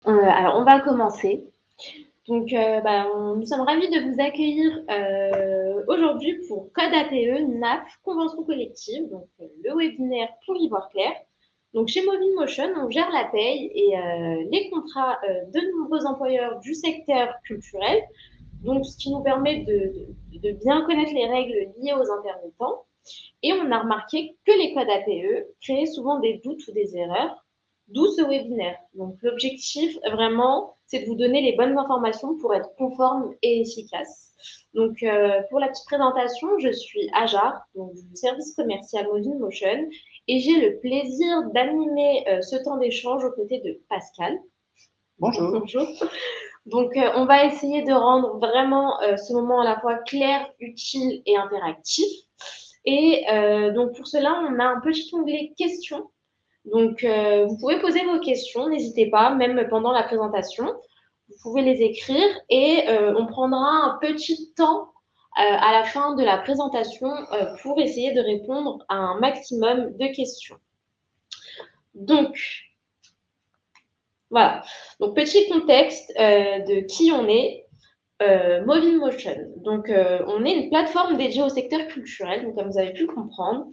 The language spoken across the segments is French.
Alors, on va commencer. Donc, nous sommes ravis de vous accueillir aujourd'hui pour Code APE, NAP, Convention collective, donc le webinaire pour y voir clair. Donc, chez Moving Motion, on gère la paye et les contrats de nombreux employeurs du secteur culturel, donc ce qui nous permet de bien connaître les règles liées aux intermittents. Et on a remarqué que les codes APE créaient souvent des doutes ou des erreurs, d'où ce webinaire. Donc l'objectif, vraiment, c'est de vous donner les bonnes informations pour être conforme et efficace. Donc pour la petite présentation, je suis Ajar, donc du service commercial Moving Motion, et j'ai le plaisir d'animer ce temps d'échange aux côtés de Pascal. Bonjour. Bonjour. Donc, on va essayer de rendre vraiment ce moment à la fois clair, utile et interactif. Et donc, pour cela, on a un petit onglet questions. Donc, vous pouvez poser vos questions, n'hésitez pas, même pendant la présentation. Vous pouvez les écrire et on prendra un petit temps à la fin de la présentation pour essayer de répondre à un maximum de questions. Donc, voilà. Donc, petit contexte de qui on est. Moving Motion. Donc, on est une plateforme dédiée au secteur culturel, donc, comme vous avez pu comprendre,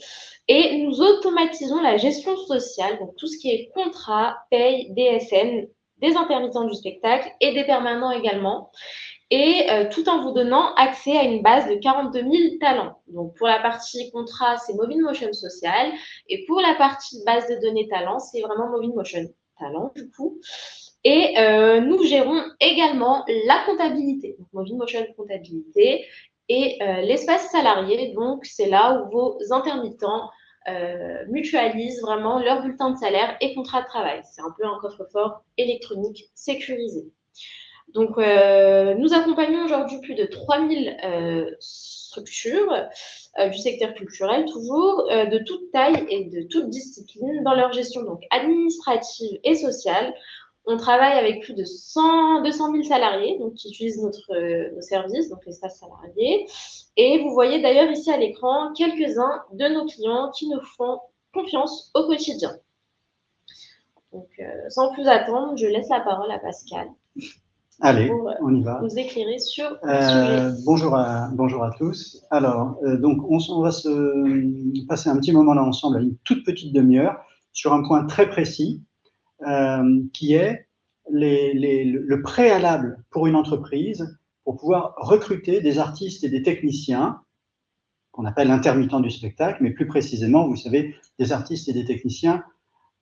et nous automatisons la gestion sociale, donc tout ce qui est contrat, paye, DSN, des intermittents du spectacle et des permanents également, et tout en vous donnant accès à une base de 42 000 talents. Donc, pour la partie contrat, c'est Moving Motion Social, et pour la partie base de données talents, c'est vraiment Moving Motion Talent, du coup. Et nous gérons également la comptabilité, donc Moving Motion comptabilité, et l'espace salarié, donc c'est là où vos intermittents mutualisent vraiment leur bulletin de salaire et contrat de travail. C'est un peu un coffre-fort électronique sécurisé. Donc, nous accompagnons aujourd'hui plus de 3000 structures du secteur culturel, toujours de toute taille et de toute discipline dans leur gestion donc administrative et sociale. On travaille avec plus de 200 000 salariés donc, qui utilisent nos services, donc l'espace salarié. Et vous voyez d'ailleurs ici à l'écran quelques-uns de nos clients qui nous font confiance au quotidien. Donc, sans plus attendre, je laisse la parole à Pascal. Allez, Pour on y va. nous éclairer sur le sujet. Bonjour à tous. Alors, donc, on va se passer un petit moment là ensemble, à une toute petite demi-heure, sur un point très précis, qui est le préalable pour une entreprise pour pouvoir recruter des artistes et des techniciens, qu'on appelle intermittents du spectacle, mais plus précisément, vous savez, des artistes et des techniciens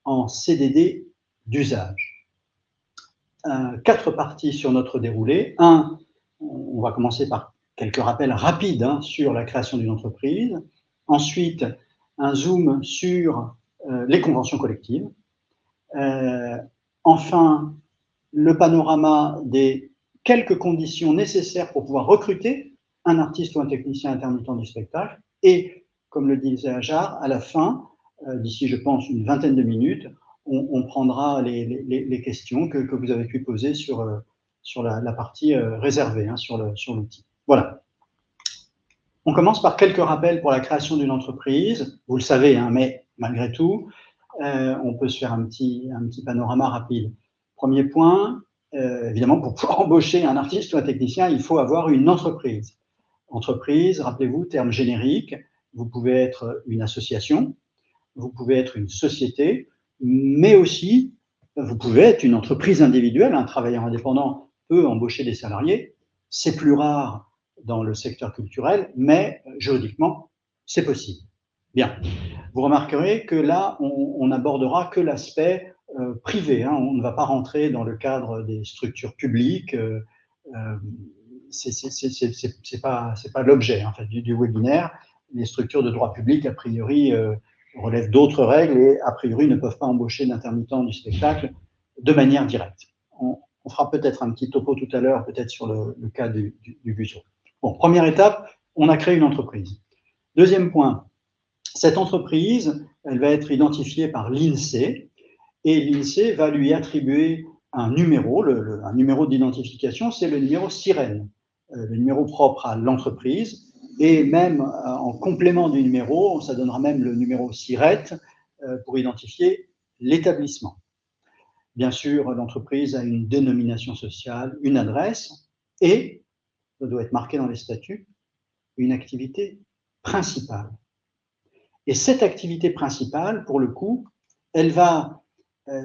en CDD d'usage. 4 parties sur notre déroulé. On va commencer par quelques rappels rapides sur la création d'une entreprise. Ensuite, un zoom sur les conventions collectives. Enfin, le panorama des quelques conditions nécessaires pour pouvoir recruter un artiste ou un technicien intermittent du spectacle. Et, comme le disait Ajar, à la fin, d'ici, je pense, une vingtaine de minutes, on prendra les questions que vous avez pu poser sur la partie réservée, sur l'outil. Voilà. On commence par quelques rappels pour la création d'une entreprise. Vous le savez, mais malgré tout, on peut se faire un petit panorama rapide. Premier point, évidemment, pour pouvoir embaucher un artiste ou un technicien, il faut avoir une entreprise. Entreprise, rappelez-vous, terme générique, vous pouvez être une association, vous pouvez être une société, mais aussi, vous pouvez être une entreprise individuelle. Un travailleur indépendant peut embaucher des salariés. C'est plus rare dans le secteur culturel, mais juridiquement, c'est possible. Bien. Vous remarquerez que là, on n'abordera que l'aspect privé. On ne va pas rentrer dans le cadre des structures publiques. C'est pas l'objet en fait, du webinaire. Les structures de droit public, a priori, relèvent d'autres règles et, a priori, ne peuvent pas embaucher d'intermittents du spectacle de manière directe. On fera peut-être un petit topo tout à l'heure, peut-être sur le cas du Busso. Bon, première étape, on a créé une entreprise. Deuxième point, cette entreprise, elle va être identifiée par l'INSEE et l'INSEE va lui attribuer un numéro, un numéro d'identification, c'est le numéro SIREN, le numéro propre à l'entreprise. Et même en complément du numéro, ça donnera même le numéro SIRET pour identifier l'établissement. Bien sûr, l'entreprise a une dénomination sociale, une adresse et, ça doit être marqué dans les statuts, une activité principale. Et cette activité principale, pour le coup, elle va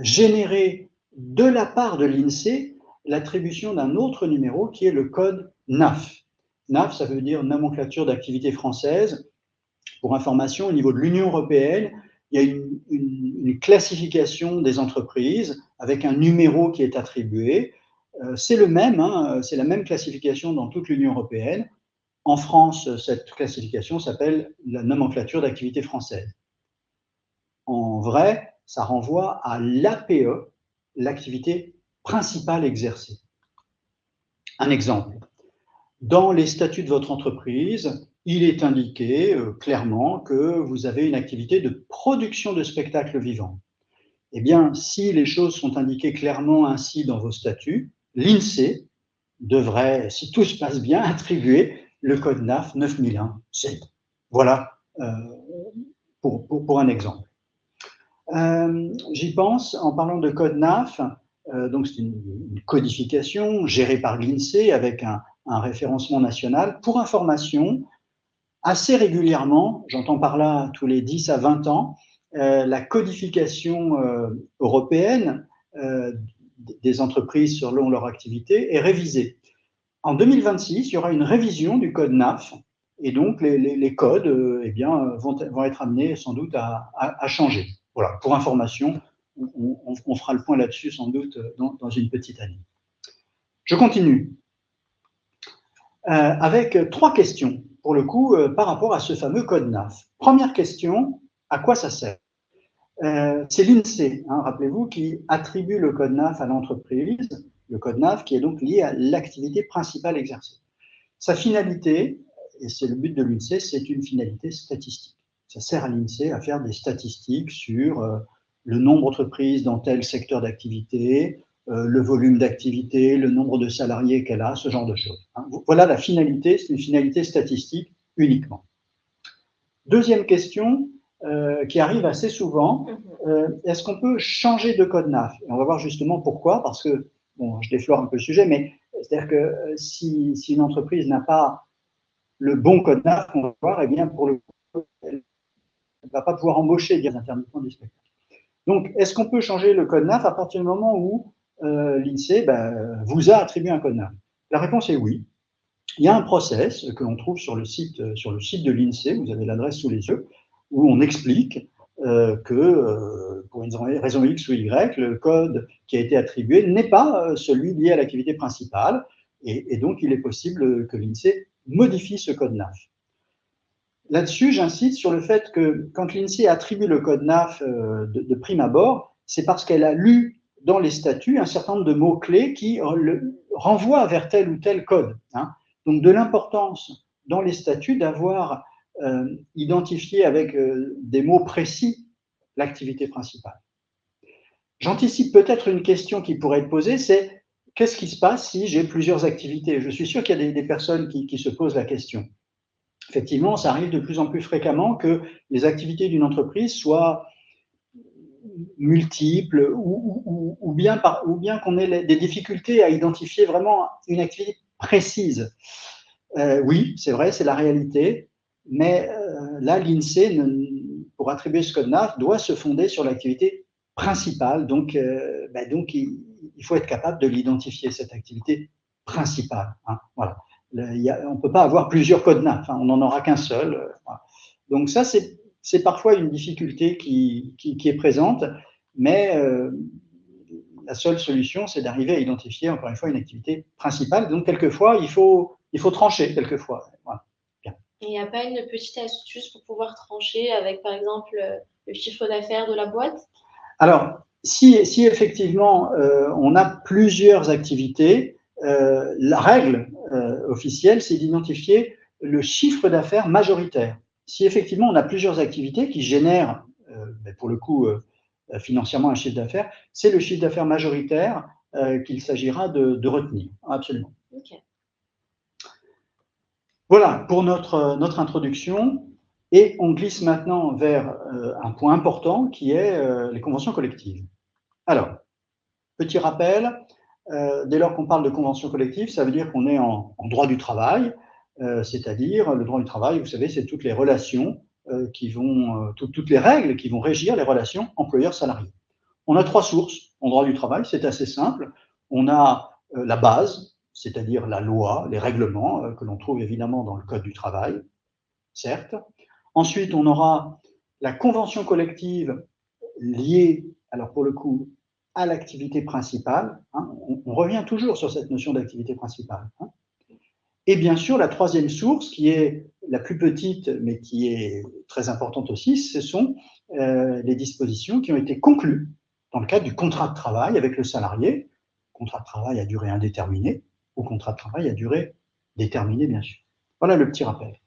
générer de la part de l'INSEE l'attribution d'un autre numéro qui est le code NAF. NAF, ça veut dire nomenclature d'activité française. Pour information, au niveau de l'Union européenne, il y a une classification des entreprises avec un numéro qui est attribué. C'est le même, hein, c'est la même classification dans toute l'Union européenne. En France, cette classification s'appelle la nomenclature d'activité française. En vrai, ça renvoie à l'APE, l'activité principale exercée. Un exemple. Dans les statuts de votre entreprise, il est indiqué clairement que vous avez une activité de production de spectacles vivants. Eh bien, si les choses sont indiquées clairement ainsi dans vos statuts, l'INSEE devrait, si tout se passe bien, attribuer le code NAF 9001-7. Voilà pour un exemple. J'y pense en parlant de code NAF. Donc, c'est une codification gérée par l'INSEE avec un référencement national. Pour information, assez régulièrement, j'entends par là tous les 10 à 20 ans, la codification européenne des entreprises selon leur activité est révisée. En 2026, il y aura une révision du code NAF et donc les codes eh bien, vont être amenés sans doute à changer. Voilà, pour information, on fera le point là-dessus sans doute dans une petite année. Je continue avec 3 questions, pour le coup, par rapport à ce fameux code NAF. Première question, à quoi ça sert? C'est l'INSEE, hein, rappelez-vous, qui attribue le code NAF à l'entreprise, le code NAF qui est donc lié à l'activité principale exercée. Sa finalité, et c'est le but de l'INSEE, c'est une finalité statistique. Ça sert à l'INSEE à faire des statistiques sur le nombre d'entreprises dans tel secteur d'activité, le volume d'activité, le nombre de salariés qu'elle a, ce genre de choses. Voilà la finalité, c'est une finalité statistique uniquement. Deuxième question qui arrive assez souvent, est-ce qu'on peut changer de code NAF? Et on va voir justement pourquoi, parce que, bon, je déflore un peu le sujet, mais c'est-à-dire que si une entreprise n'a pas le bon code NAF, on va voir, eh bien, pour le coup, elle ne va pas pouvoir embaucher des intermittents du spectacle. Donc, est-ce qu'on peut changer le code NAF à partir du moment où l'INSEE vous a attribué un code NAF? La réponse est oui. Il y a un process que l'on trouve sur le site de l'INSEE, vous avez l'adresse sous les yeux, où on explique que pour une raison X ou Y, le code qui a été attribué n'est pas celui lié à l'activité principale, et donc il est possible que l'INSEE modifie ce code NAF. Là-dessus, j'insiste sur le fait que quand l'INSEE attribue le code NAF de prime abord, c'est parce qu'elle a lu dans les statuts un certain nombre de mots-clés qui renvoient vers tel ou tel code. Hein. Donc, de l'importance dans les statuts d'avoir identifié avec des mots précis l'activité principale. J'anticipe peut-être une question qui pourrait être posée, c'est qu'est-ce qui se passe si j'ai plusieurs activités? Je suis sûr qu'il y a des personnes qui se posent la question. Effectivement, ça arrive de plus en plus fréquemment que les activités d'une entreprise soient multiples ou bien qu'on ait des difficultés à identifier vraiment une activité précise. Oui, c'est vrai, c'est la réalité, mais là, l'INSEE, pour attribuer ce code NAF, doit se fonder sur l'activité principale. Donc il faut être capable de l'identifier, cette activité principale. Hein, voilà. On ne peut pas avoir plusieurs codes NAF, hein, on n'en aura qu'un seul. Voilà. Donc ça, c'est parfois une difficulté qui est présente, mais la seule solution, c'est d'arriver à identifier, encore une fois, une activité principale. Donc, quelquefois, il faut trancher, quelquefois. Voilà. Bien. Et il n'y a pas une petite astuce pour pouvoir trancher avec, par exemple, le chiffre d'affaires de la boîte? Alors, si effectivement, on a plusieurs activités, la règle officielle, c'est d'identifier le chiffre d'affaires majoritaire. Si effectivement, on a plusieurs activités qui génèrent, pour le coup, financièrement un chiffre d'affaires, c'est le chiffre d'affaires majoritaire qu'il s'agira de retenir. Absolument. Okay. Voilà pour notre introduction. Et on glisse maintenant vers un point important qui est les conventions collectives. Alors, Petit rappel, dès lors qu'on parle de convention collective, ça veut dire qu'on est en droit du travail, c'est-à-dire le droit du travail, vous savez, c'est toutes les relations toutes les règles qui vont régir les relations employeur-salarié. On a trois sources en droit du travail, c'est assez simple. On a la base, c'est-à-dire la loi, les règlements que l'on trouve évidemment dans le Code du travail, certes. Ensuite, on aura la convention collective liée, alors pour le coup, à l'activité principale. Hein, on revient toujours sur cette notion d'activité principale. Hein. Et bien sûr, la troisième source, qui est la plus petite, mais qui est très importante aussi, ce sont les dispositions qui ont été conclues dans le cadre du contrat de travail avec le salarié, contrat de travail à durée indéterminée ou contrat de travail à durée déterminée, bien sûr. Voilà le petit rappel.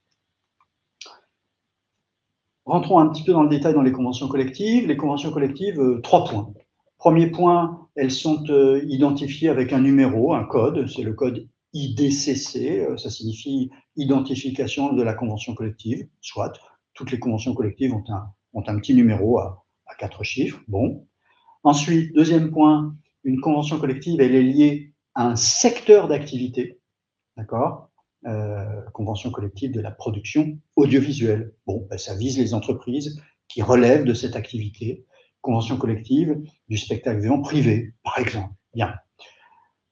Rentrons un petit peu dans le détail dans les conventions collectives. Les conventions collectives, 3 points. Premier point, elles sont identifiées avec un numéro, un code, c'est le code IDCC, ça signifie identification de la convention collective, soit toutes les conventions collectives ont un petit numéro à 4 chiffres. Bon. Ensuite, deuxième point, une convention collective, elle est liée à un secteur d'activité, d'accord ? Convention collective de la production audiovisuelle. Bon, ben, ça vise les entreprises qui relèvent de cette activité. Convention collective du spectacle vivant privé, par exemple. Bien.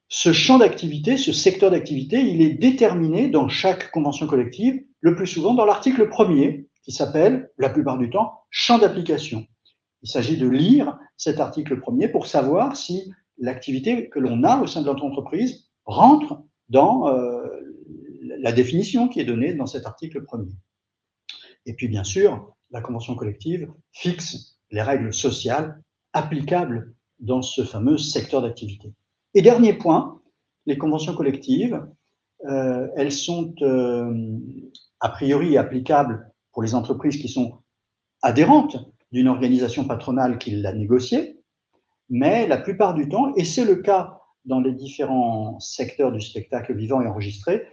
Ce champ d'activité, ce secteur d'activité, il est déterminé dans chaque convention collective, le plus souvent dans l'article 1er, qui s'appelle, la plupart du temps, champ d'application. Il s'agit de lire cet article 1er pour savoir si l'activité que l'on a au sein de notre entreprise rentre dans la définition qui est donnée dans cet article 1er. Et puis, bien sûr, la convention collective fixe les règles sociales applicables dans ce fameux secteur d'activité. Et dernier point, les conventions collectives, elles sont a priori applicables pour les entreprises qui sont adhérentes d'une organisation patronale qui l'a négociée, mais la plupart du temps, et c'est le cas dans les différents secteurs du spectacle vivant et enregistré,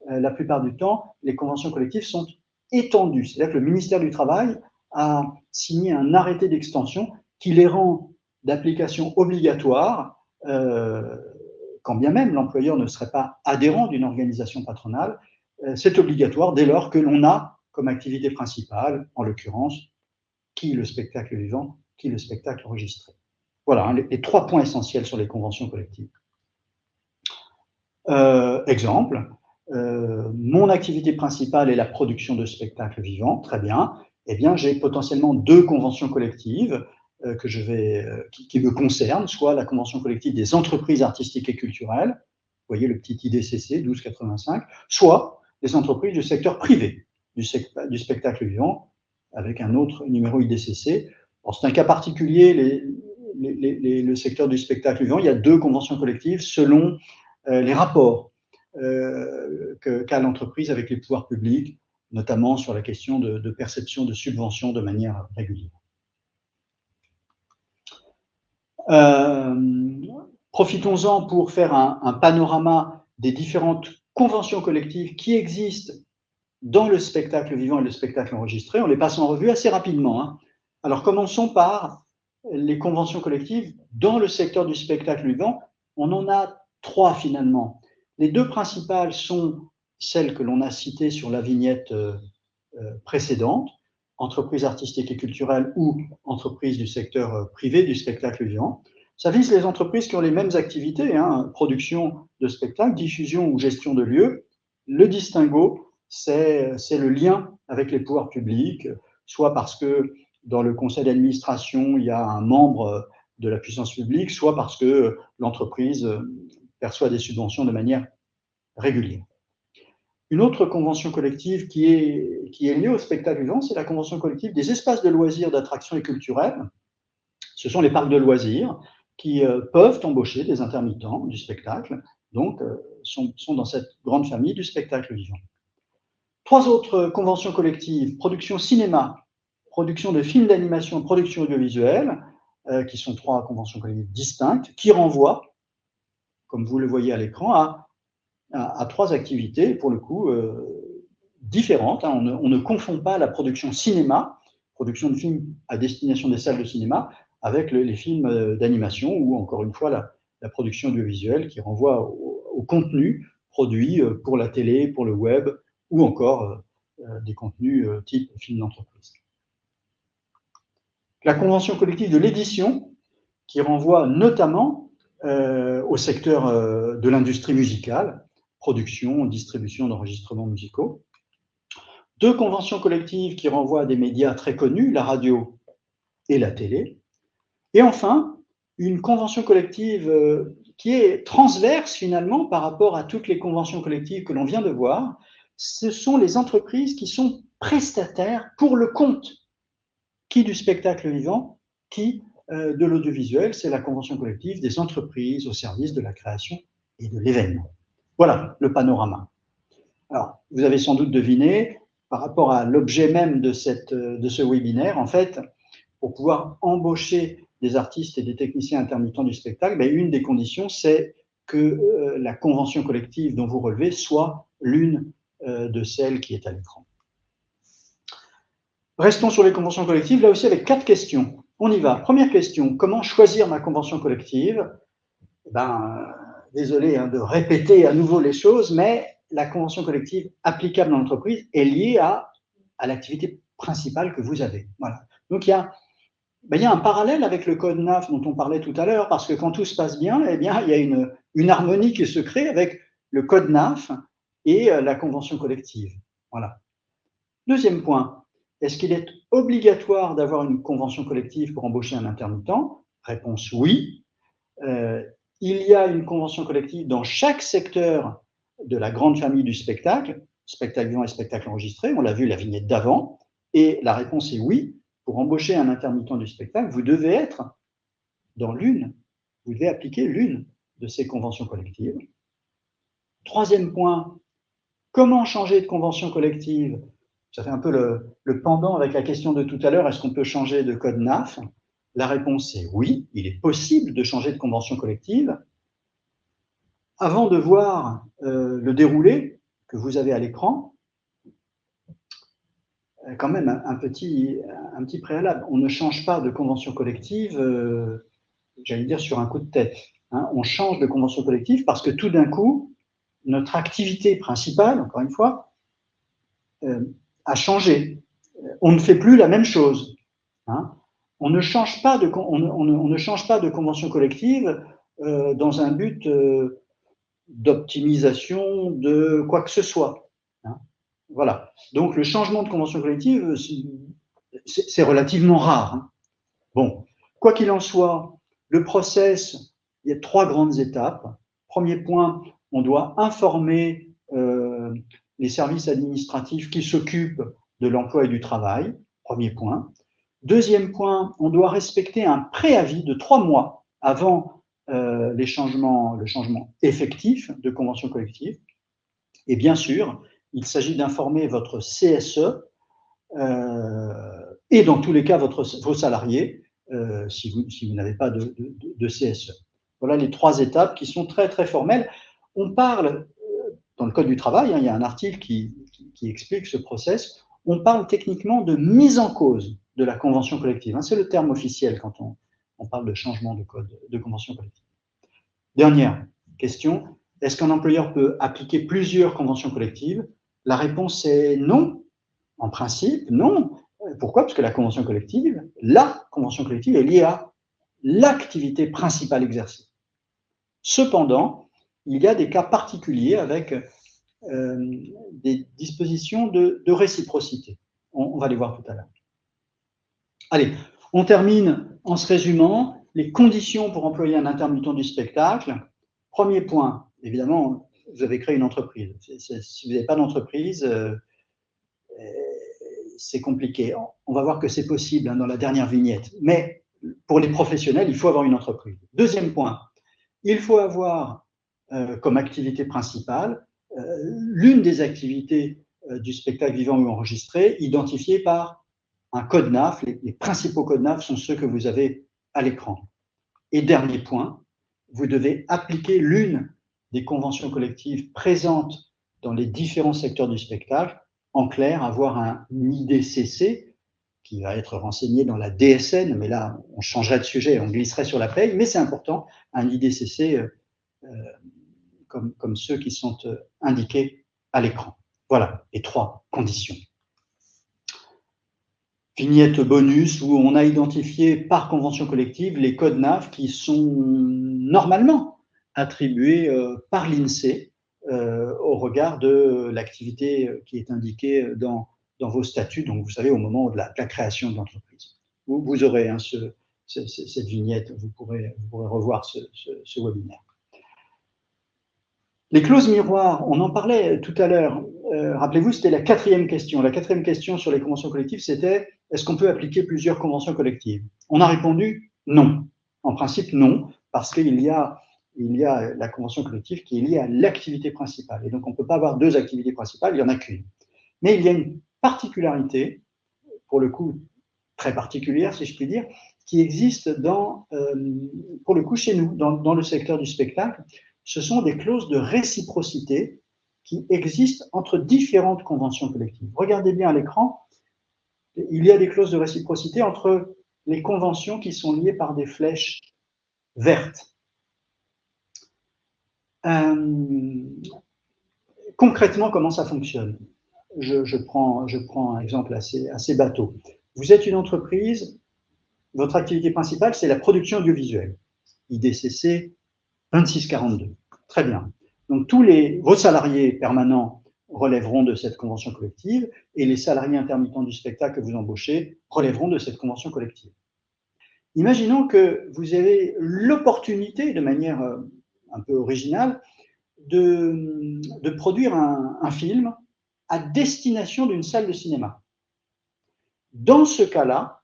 la plupart du temps, les conventions collectives sont étendues. C'est-à-dire que le ministère du Travail a signé un arrêté d'extension qui les rend d'application obligatoire, quand bien même l'employeur ne serait pas adhérent d'une organisation patronale. C'est obligatoire dès lors que l'on a comme activité principale, en l'occurrence, qui le spectacle vivant, qui le spectacle enregistré. Voilà hein, les 3 points essentiels sur les conventions collectives. Exemple, mon activité principale est la production de spectacles vivants, très bien. Eh bien, j'ai potentiellement 2 conventions collectives qui me concernent, soit la convention collective des entreprises artistiques et culturelles, vous voyez le petit IDCC 1285, soit les entreprises du secteur privé du spectacle vivant, avec un autre numéro IDCC. C'est un cas particulier, le secteur du spectacle vivant, il y a 2 conventions collectives selon les rapports qu'a l'entreprise avec les pouvoirs publics, notamment sur la question de perception de subventions de manière régulière. Profitons-en pour faire un panorama des différentes conventions collectives qui existent dans le spectacle vivant et le spectacle enregistré. On les passe en revue assez rapidement. Hein. Alors, commençons par les conventions collectives dans le secteur du spectacle vivant. On en a 3 finalement. Les 2 principales sont celles que l'on a citées sur la vignette précédente, entreprises artistiques et culturelles ou entreprises du secteur privé du spectacle vivant. Ça vise les entreprises qui ont les mêmes activités, hein, production de spectacles, diffusion ou gestion de lieux. Le distinguo, c'est le lien avec les pouvoirs publics, soit parce que dans le conseil d'administration, il y a un membre de la puissance publique, soit parce que l'entreprise perçoit des subventions de manière régulière. Une autre convention collective qui est liée au spectacle vivant, c'est la convention collective des espaces de loisirs, d'attractions et culturels. Ce sont les parcs de loisirs qui peuvent embaucher des intermittents du spectacle, donc sont dans cette grande famille du spectacle vivant. 3 autres conventions collectives, production cinéma, production de films d'animation, production audiovisuelle, qui sont 3 conventions collectives distinctes, qui renvoient, comme vous le voyez à l'écran, à 3 activités, pour le coup, différentes. Hein. On ne confond pas la production cinéma, production de films à destination des salles de cinéma, avec les films d'animation ou, encore une fois, la production audiovisuelle qui renvoie au contenu produit pour la télé, pour le web, ou encore des contenus type film d'entreprise. La convention collective de l'édition, qui renvoie notamment au secteur de l'industrie musicale, production, distribution d'enregistrements musicaux. 2 conventions collectives qui renvoient à des médias très connus, la radio et la télé. Et enfin, une convention collective qui est transverse finalement par rapport à toutes les conventions collectives que l'on vient de voir. Ce sont les entreprises qui sont prestataires pour le compte, qui du spectacle vivant, qui de l'audiovisuel. C'est la convention collective des entreprises au service de la création et de l'événement. Voilà le panorama. Alors, vous avez sans doute deviné, par rapport à l'objet même de ce webinaire, en fait, pour pouvoir embaucher des artistes et des techniciens intermittents du spectacle, une des conditions, c'est que la convention collective dont vous relevez soit l'une de celles qui est à l'écran. Restons sur les conventions collectives, là aussi avec 4 questions. On y va. Première question, comment choisir ma convention collective? Désolé de répéter à nouveau les choses, mais la convention collective applicable dans l'entreprise est liée à l'activité principale que vous avez. Voilà. Donc, il y a un parallèle avec le code NAF dont on parlait tout à l'heure, parce que quand tout se passe bien, il y a une harmonie qui se crée avec le code NAF et la convention collective. Voilà. Deuxième point, est-ce qu'il est obligatoire d'avoir une convention collective pour embaucher un intermittent? Réponse oui. Il y a une convention collective dans chaque secteur de la grande famille du spectacle vivant et spectacle enregistré, on l'a vu la vignette d'avant, et la réponse est oui. Pour embaucher un intermittent du spectacle, vous devez être dans vous devez appliquer l'une de ces conventions collectives. Troisième point, comment changer de convention collective? Ça fait un peu le pendant avec la question de tout à l'heure, est-ce qu'on peut changer de code NAF? La réponse est oui, il est possible de changer de convention collective. Avant de voir le déroulé que vous avez à l'écran, quand même un petit préalable. On ne change pas de convention collective, j'allais dire, sur un coup de tête. On change de convention collective parce que tout d'un coup, notre activité principale, encore une fois, a changé. On ne fait plus la même chose. On ne change pas de convention collective dans un but d'optimisation de quoi que ce soit. Voilà. Donc, le changement de convention collective, c'est relativement rare. Bon, quoi qu'il en soit, le process, il y a 3 grandes étapes. Premier point, on doit informer les services administratifs qui s'occupent de l'emploi et du travail. Premier point. Deuxième point, on doit respecter un préavis de 3 mois avant le changement effectif de convention collective. Et bien sûr, il s'agit d'informer votre CSE et dans tous les cas vos salariés si vous n'avez pas de CSE. Voilà les 3 étapes qui sont très très formelles. On parle, dans le Code du travail, il y a un article qui explique ce process, on parle techniquement de mise en cause de la convention collective. C'est le terme officiel quand on parle de changement de code de convention collective. Dernière question, est-ce qu'un employeur peut appliquer plusieurs conventions collectives? La réponse est non. En principe, non. Pourquoi? Parce que la convention collective est liée à l'activité principale exercée. Cependant, il y a des cas particuliers avec des dispositions de réciprocité. On va les voir tout à l'heure. Allez, on termine en se résumant les conditions pour employer un intermittent du spectacle. Premier point, évidemment, vous avez créé une entreprise. Si vous n'avez pas d'entreprise, c'est compliqué. On va voir que c'est possible dans la dernière vignette. Mais pour les professionnels, il faut avoir une entreprise. Deuxième point, il faut avoir comme activité principale l'une des activités du spectacle vivant ou enregistré identifiée par un code NAF. Les principaux codes NAF sont ceux que vous avez à l'écran. Et dernier point, vous devez appliquer l'une des conventions collectives présentes dans les différents secteurs du spectacle. En clair, avoir un IDCC, qui va être renseigné dans la DSN, mais là, on changerait de sujet, on glisserait sur la paye, mais c'est important, un IDCC comme ceux qui sont indiqués à l'écran. Voilà les 3 conditions. Vignette bonus, où on a identifié par convention collective les codes NAF qui sont normalement attribués par l'INSEE au regard de l'activité qui est indiquée dans vos statuts, donc vous savez, au moment de la création de l'entreprise. Vous aurez cette vignette, vous pourrez revoir ce webinaire. Les clauses miroirs, on en parlait tout à l'heure. Rappelez-vous, c'était la 4e question. La 4e question sur les conventions collectives, c'était est-ce qu'on peut appliquer plusieurs conventions collectives? On a répondu non. En principe, non, parce qu'il y a la convention collective qui est liée à l'activité principale. Et donc, on ne peut pas avoir 2 activités principales, il n'y en a qu'une. Mais il y a une particularité, pour le coup très particulière, si je puis dire, qui existe pour le coup chez nous, dans le secteur du spectacle. Ce sont des clauses de réciprocité qui existent entre différentes conventions collectives. Regardez bien à l'écran, il y a des clauses de réciprocité entre les conventions qui sont liées par des flèches vertes. Concrètement, comment ça fonctionne? Je prends un exemple assez bateau. Vous êtes une entreprise, votre activité principale, c'est la production audiovisuelle. IDCC 2642. Très bien. Donc, vos salariés permanents relèveront de cette convention collective et les salariés intermittents du spectacle que vous embauchez relèveront de cette convention collective. Imaginons que vous avez l'opportunité, de manière un peu originale, de produire un film à destination d'une salle de cinéma. Dans ce cas-là,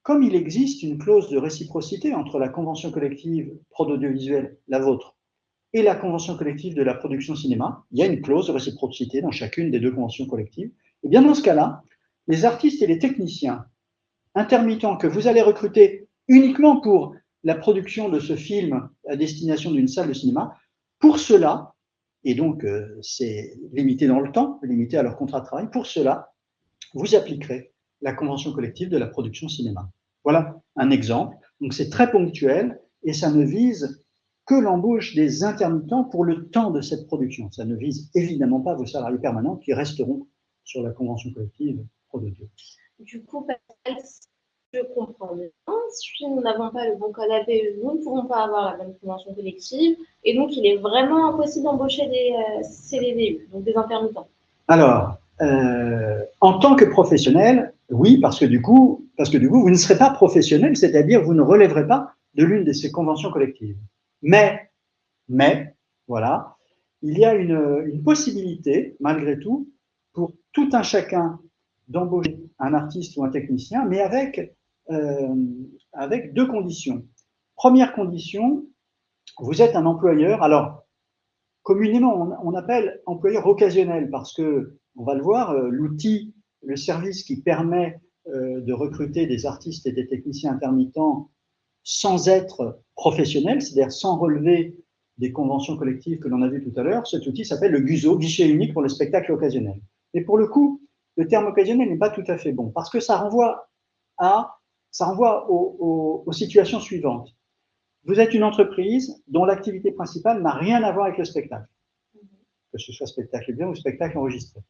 comme il existe une clause de réciprocité entre la convention collective prod audiovisuelle, la vôtre, et la convention collective de la production cinéma, il y a une clause de réciprocité dans chacune des 2 conventions collectives, et bien dans ce cas-là, les artistes et les techniciens intermittents que vous allez recruter uniquement pour la production de ce film à destination d'une salle de cinéma, pour cela, et donc c'est limité dans le temps, limité à leur contrat de travail, pour cela, vous appliquerez la convention collective de la production cinéma. Voilà un exemple. Donc c'est très ponctuel et ça ne vise que l'embauche des intermittents pour le temps de cette production. Ça ne vise évidemment pas vos salariés permanents qui resteront sur la convention collective Prod Audio. Du coup, je comprends bien. Si nous n'avons pas le bon code APE, nous ne pourrons pas avoir la bonne convention collective. Et donc, il est vraiment impossible d'embaucher des CDDU, donc des intermittents. Alors, en tant que professionnel, oui, parce que du coup, vous ne serez pas professionnel, c'est-à-dire vous ne relèverez pas de l'une de ces conventions collectives. Mais, voilà, il y a une possibilité, malgré tout, pour tout un chacun d'embaucher un artiste ou un technicien, mais avec 2 conditions. Première condition, vous êtes un employeur. Alors, communément, on appelle employeur occasionnel parce que, on va le voir, l'outil, le service qui permet de recruter des artistes et des techniciens intermittents sans être professionnel, c'est-à-dire sans relever des conventions collectives que l'on a vues tout à l'heure, cet outil s'appelle le GUSO, guichet unique pour le spectacle occasionnel. Et pour le coup, le terme occasionnel n'est pas tout à fait bon parce que ça renvoie aux situations suivantes. Vous êtes une entreprise dont l'activité principale n'a rien à voir avec le spectacle, que ce soit spectacle bien ou spectacle enregistré.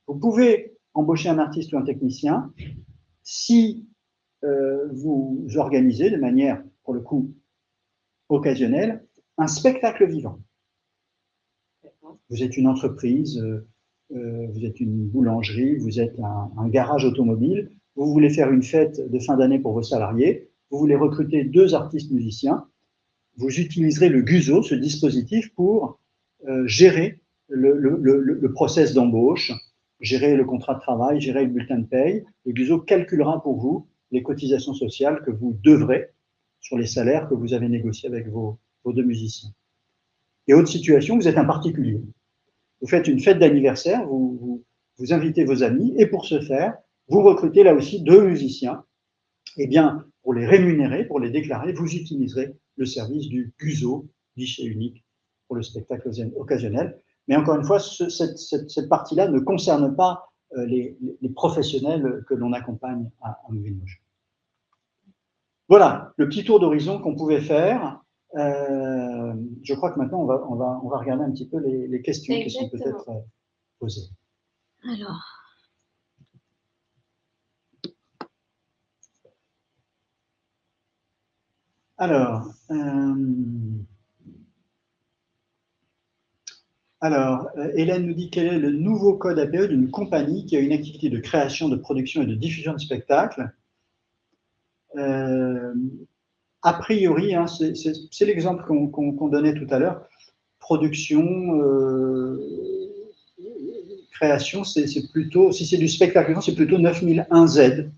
Vous pouvez embaucher un artiste ou un technicien si vous organisez de manière, pour le coup, occasionnelle, un spectacle vivant. Vous êtes une entreprise, vous êtes une boulangerie, vous êtes un garage automobile, vous voulez faire une fête de fin d'année pour vos salariés, vous voulez recruter 2 artistes musiciens, vous utiliserez le GUSO, ce dispositif, pour gérer le process d'embauche, gérer le contrat de travail, gérer le bulletin de paye. Le GUSO calculera pour vous les cotisations sociales que vous devrez sur les salaires que vous avez négociés avec vos 2 musiciens. Et autre situation, vous êtes un particulier. Vous faites une fête d'anniversaire, vous invitez vos amis, et pour ce faire, vous recrutez là aussi 2 musiciens. Eh bien, pour les rémunérer, pour les déclarer, vous utiliserez le service du GUSO, guichet unique pour le spectacle occasionnel. Mais encore une fois, cette partie-là ne concerne pas les professionnels que l'on accompagne à Moving Motion. Voilà, le petit tour d'horizon qu'on pouvait faire. Je crois que maintenant, on va regarder un petit peu les questions qui sont peut-être posées. Hélène nous dit quel est le nouveau code APE d'une compagnie qui a une activité de création, de production et de diffusion de spectacles. A priori, hein, c'est l'exemple qu'on donnait tout à l'heure, production, création, c'est plutôt, si c'est du spectacle, c'est plutôt 9001Z,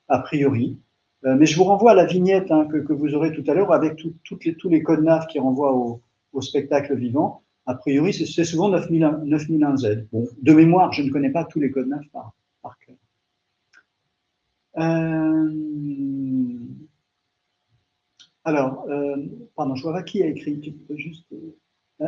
a priori. Mais je vous renvoie à la vignette hein, que vous aurez tout à l'heure avec tous les codes NAF qui renvoient au spectacle vivant. A priori, c'est souvent 9001Z. Bon, de mémoire, je ne connais pas tous les codes NAF par cœur. Pardon, je vois pas qui a écrit. Tu peux juste.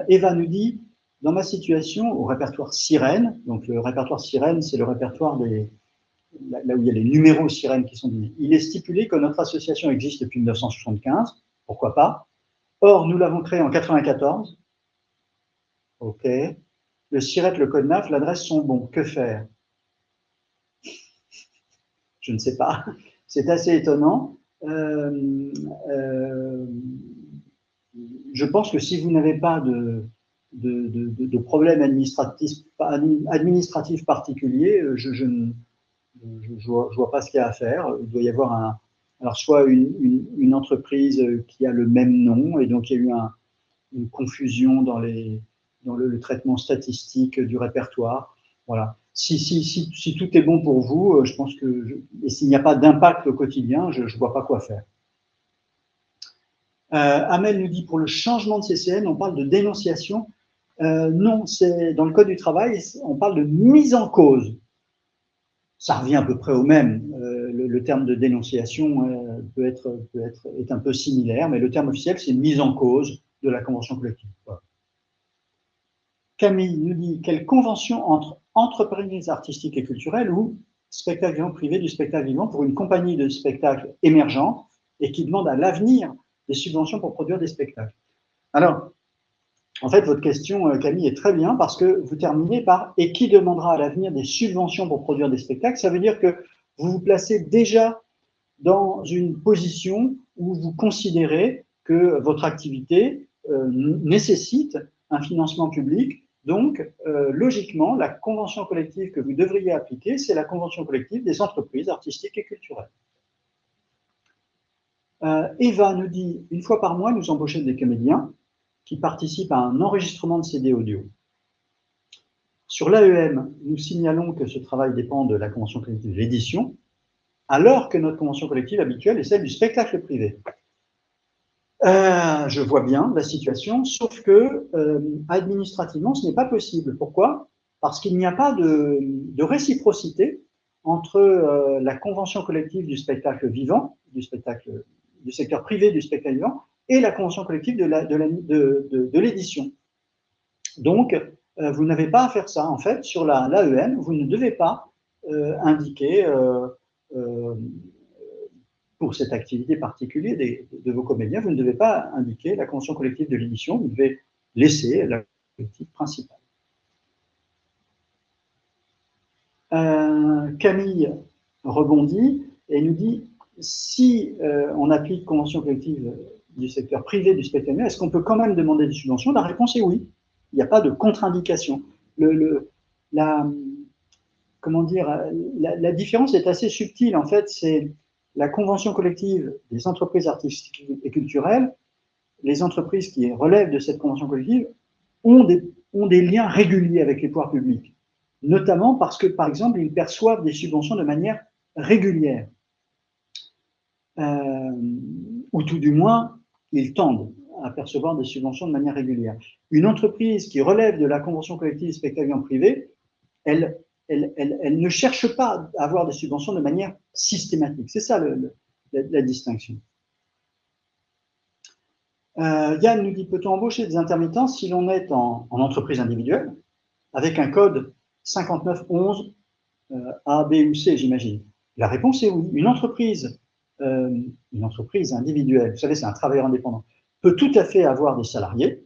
Eva nous dit dans ma situation, au répertoire sirène, donc le répertoire sirène, c'est le répertoire là où il y a les numéros sirènes qui sont donnés. Il est stipulé que notre association existe depuis 1975, pourquoi pas. Or, nous l'avons créée en 94. OK. Le SIRET, le code NAF, l'adresse sont bons. Que faire? Je ne sais pas. C'est assez étonnant. Je pense que si vous n'avez pas de problème administratif particulier, je ne vois pas ce qu'il y a à faire. Il doit y avoir alors soit une entreprise qui a le même nom, et donc il y a eu une confusion dans le traitement statistique du répertoire. Voilà. Si tout est bon pour vous, je pense que, et s'il n'y a pas d'impact au quotidien, je ne vois pas quoi faire. Amel nous dit, pour le changement de CCN, on parle de dénonciation. Non, c'est dans le Code du travail, on parle de mise en cause. Ça revient à peu près au même. Le terme de dénonciation est un peu similaire, mais le terme officiel, c'est mise en cause de la convention collective. Voilà. Camille nous dit, quelle convention entre entreprises artistiques et culturelles ou spectacle vivant privé du spectacle vivant pour une compagnie de spectacle émergente et qui demande à l'avenir des subventions pour produire des spectacles? Alors, en fait, votre question, Camille, est très bien parce que vous terminez par « et qui demandera à l'avenir des subventions pour produire des spectacles ?» Ça veut dire que vous vous placez déjà dans une position où vous considérez que votre activité nécessite un financement public. Donc, logiquement, la convention collective que vous devriez appliquer, c'est la convention collective des entreprises artistiques et culturelles. Eva nous dit, une fois par mois, nous embauchons des comédiens qui participent à un enregistrement de CD audio. Sur l'AEM, nous signalons que ce travail dépend de la convention collective de l'édition, alors que notre convention collective habituelle est celle du spectacle privé. Je vois bien la situation, sauf que administrativement, ce n'est pas possible. Pourquoi? Parce qu'il n'y a pas de réciprocité entre la convention collective du spectacle vivant, du secteur privé du spectacle vivant, et la convention collective de l'édition. Donc, vous n'avez pas à faire ça. En fait, sur l'AEM, vous ne devez pas indiquer pour cette activité particulière de vos comédiens, vous ne devez pas indiquer la convention collective de l'édition, vous devez laisser la collective principale. Camille rebondit et nous dit, si on applique convention collective du secteur privé du spectacle, est-ce qu'on peut quand même demander des subventions? La réponse est oui. Il n'y a pas de contre-indication. Comment dire, la différence est assez subtile. En fait, c'est la convention collective des entreprises artistiques et culturelles. Les entreprises qui relèvent de cette convention collective ont des liens réguliers avec les pouvoirs publics, notamment parce que, par exemple, ils perçoivent des subventions de manière régulière. Ou tout du moins, ils tendent à percevoir des subventions de manière régulière. Une entreprise qui relève de la convention collective spectacle en privé, elle ne cherche pas à avoir des subventions de manière systématique. C'est ça la distinction. Yann nous dit, peut-on embaucher des intermittents si l'on est en entreprise individuelle avec un code 5911 A, B ou C, j'imagine? La réponse est oui. Une entreprise individuelle, vous savez, c'est un travailleur indépendant, peut tout à fait avoir des salariés.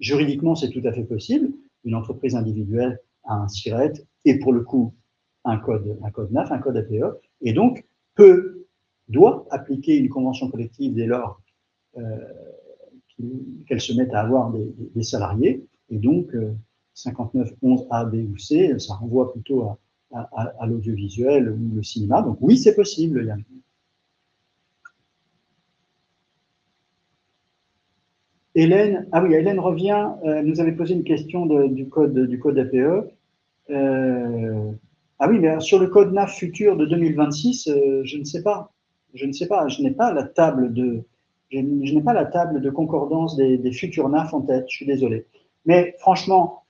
Juridiquement, c'est tout à fait possible. Une entreprise individuelle a un SIRET et pour le coup, un code NAF, un code APE, et donc doit appliquer une convention collective dès lors qu'elle se mette à avoir des salariés. Et donc, 59.11 A, B ou C, ça renvoie plutôt à l'audiovisuel ou le cinéma. Donc oui, c'est possible, Yann. Hélène, ah oui, Hélène revient, elle nous avait posé une question du code APE. Ah oui, mais sur le code NAF futur de 2026, je ne sais pas. Je ne sais pas, je n'ai pas la table de concordance des futurs NAF en tête, je suis désolé. Mais franchement,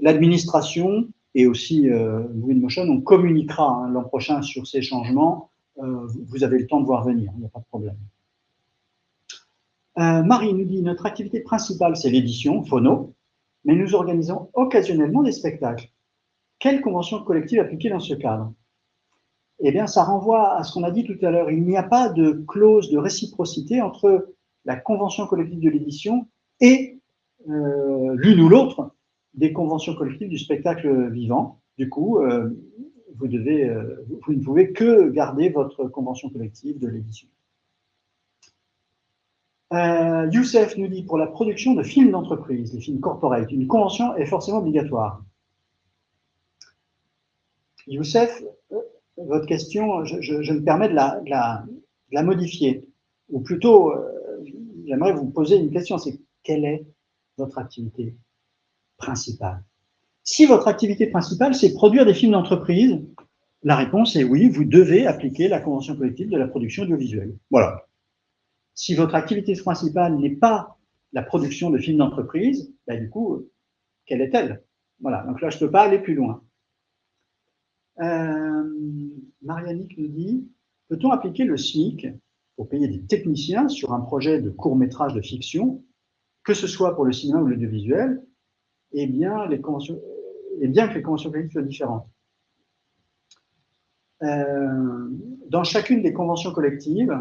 l'administration et aussi Motion, on communiquera l'an prochain sur ces changements. Vous avez le temps de voir venir, il n'y a pas de problème. Marie nous dit, notre activité principale, c'est l'édition, phono, mais nous organisons occasionnellement des spectacles. Quelle convention collective appliquée dans ce cadre? Eh bien, ça renvoie à ce qu'on a dit tout à l'heure. Il n'y a pas de clause de réciprocité entre la convention collective de l'édition et l'une ou l'autre des conventions collectives du spectacle vivant. Du coup, vous ne pouvez que garder votre convention collective de l'édition. Youssef nous dit, pour la production de films d'entreprise, les films corporate, une convention est forcément obligatoire. Youssef, votre question, je me permets de la modifier. Ou plutôt, j'aimerais vous poser une question, c'est quelle est votre activité principale? Si votre activité principale, c'est produire des films d'entreprise, la réponse est oui, vous devez appliquer la convention collective de la production audiovisuelle. Voilà. Si votre activité principale n'est pas la production de films d'entreprise, ben du coup, quelle est-elle? Voilà, donc là, je ne peux pas aller plus loin. Marianique nous dit, peut-on appliquer le SMIC pour payer des techniciens sur un projet de court-métrage de fiction, que ce soit pour le cinéma ou l'audiovisuel, et bien que les conventions collectives soient différentes? Dans chacune des conventions collectives,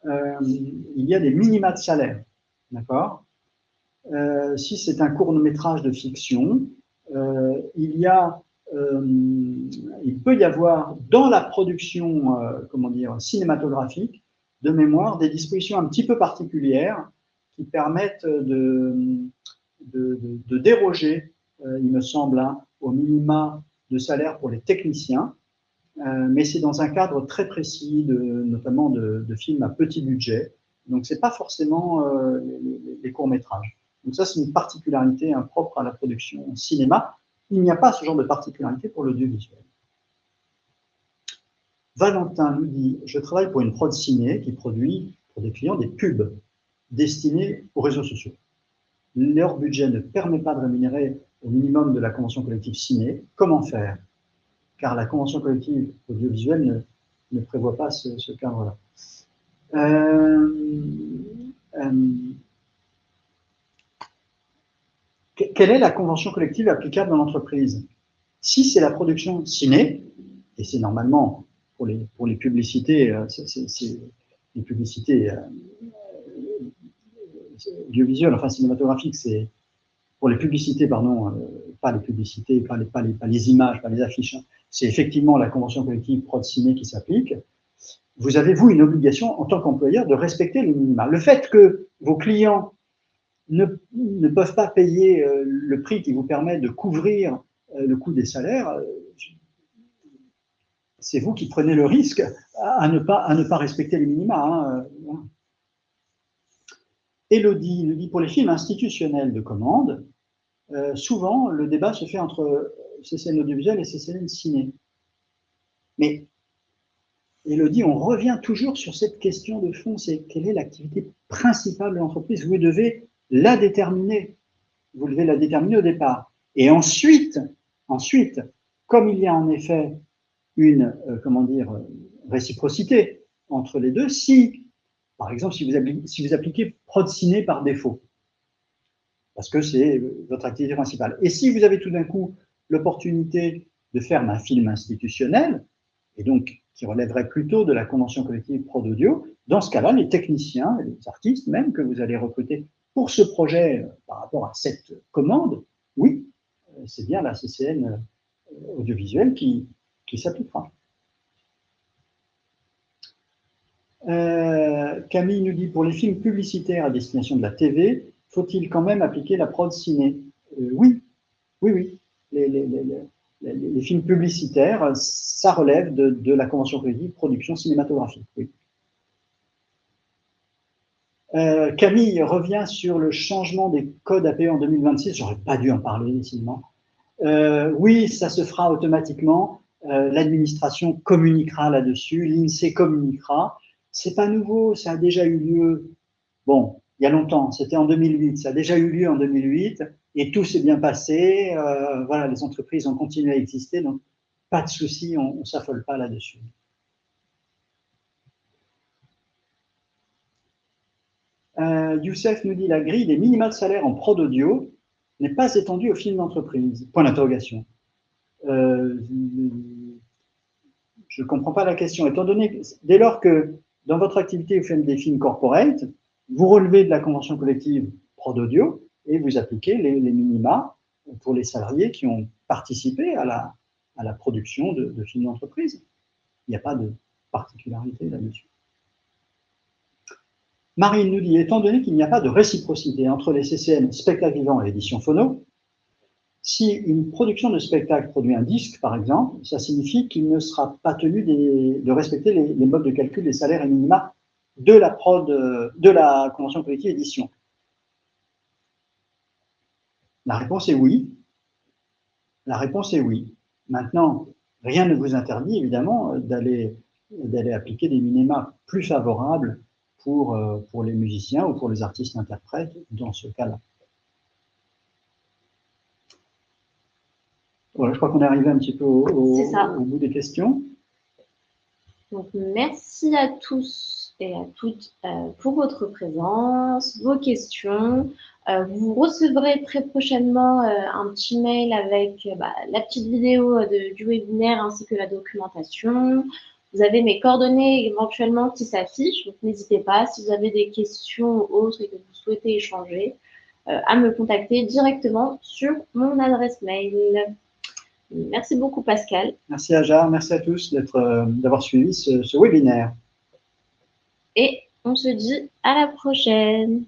il y a des minima de salaire, d'accord? Si c'est un court-métrage de fiction, il peut y avoir dans la production, cinématographique, de mémoire, des dispositions un petit peu particulières qui permettent de déroger, il me semble, au minima de salaire pour les techniciens, mais c'est dans un cadre très précis, notamment de films à petit budget. Donc, ce n'est pas forcément les courts-métrages. Donc ça, c'est une particularité propre à la production cinéma. Il n'y a pas ce genre de particularité pour l'audiovisuel. Valentin nous dit, je travaille pour une prod ciné qui produit pour des clients des pubs destinés aux réseaux sociaux. Leur budget ne permet pas de rémunérer au minimum de la convention collective ciné. Comment faire? Car la convention collective audiovisuelle ne prévoit pas ce cadre-là. Quelle est la convention collective applicable dans l'entreprise? Si c'est la production ciné, et c'est normalement pour les publicités, les publicités audiovisuelles, enfin cinématographiques, c'est pour les publicités, pardon, pas les publicités, pas les images, pas les affiches, hein, c'est effectivement la convention collective prod ciné qui s'applique. Vous avez, vous, une obligation en tant qu'employeur de respecter les minima. Le fait que vos clients ne peuvent pas payer le prix qui vous permet de couvrir le coût des salaires, c'est vous qui prenez le risque à ne pas respecter les minima. Hein. Élodie nous dit, pour les films institutionnels de commande, souvent le débat se fait entre CCN audiovisuel et CCN ciné. Mais Élodie, on revient toujours sur cette question de fond, c'est quelle est l'activité principale de l'entreprise? Vous devez la déterminer. Vous devez la déterminer au départ. Et ensuite, comme il y a en effet une réciprocité entre les deux, par exemple, si vous appliquez prod ciné par défaut, parce que c'est votre activité principale, et si vous avez tout d'un coup l'opportunité de faire un film institutionnel, et donc qui relèverait plutôt de la convention collective prod audio, dans ce cas-là, les techniciens, les artistes même que vous allez recruter pour ce projet par rapport à cette commande, oui, c'est bien la CCN audiovisuelle qui s'appliquera. Camille nous dit, pour les films publicitaires à destination de la TV, faut-il quand même appliquer la prod ciné? Oui, oui, oui. Les films publicitaires, ça relève de la convention collective production cinématographique. Oui. Camille revient sur le changement des codes APE en 2026. J'aurais pas dû en parler, décidément. Oui, ça se fera automatiquement. L'administration communiquera là-dessus, l'INSEE communiquera. C'est pas nouveau, ça a déjà eu lieu. Bon, il y a longtemps, c'était en 2008. Ça a déjà eu lieu en 2008 et tout s'est bien passé. Voilà, les entreprises ont continué à exister, donc pas de souci, on ne s'affole pas là-dessus. Youssef nous dit, la grille des minima de salaire en prod audio n'est pas étendue aux films d'entreprise. Point d'interrogation. Je ne comprends pas la question. Étant donné, dès lors que dans votre activité, vous faites des films corporate, vous relevez de la convention collective prod audio et vous appliquez les minima pour les salariés qui ont participé à la production de films d'entreprise. Il n'y a pas de particularité là-dessus. Marine nous dit, étant donné qu'il n'y a pas de réciprocité entre les CCN spectacle vivant et édition phono, si une production de spectacle produit un disque, par exemple, ça signifie qu'il ne sera pas tenu de respecter les modes de calcul des salaires et minima de la convention collective édition. La réponse est oui. La réponse est oui. Maintenant, rien ne vous interdit, évidemment, d'aller appliquer des minima plus favorables pour les musiciens ou pour les artistes-interprètes dans ce cas-là. Voilà, je crois qu'on est arrivé un petit peu au bout des questions. Donc, merci à tous et à toutes pour votre présence, vos questions. Vous recevrez très prochainement un petit mail avec la petite vidéo du webinaire ainsi que la documentation. Vous avez mes coordonnées éventuellement qui s'affichent, donc n'hésitez pas, si vous avez des questions ou autres et que vous souhaitez échanger, à me contacter directement sur mon adresse mail. Merci beaucoup, Pascal. Merci, Ajar. Merci à tous d'avoir suivi ce webinaire. Et on se dit à la prochaine.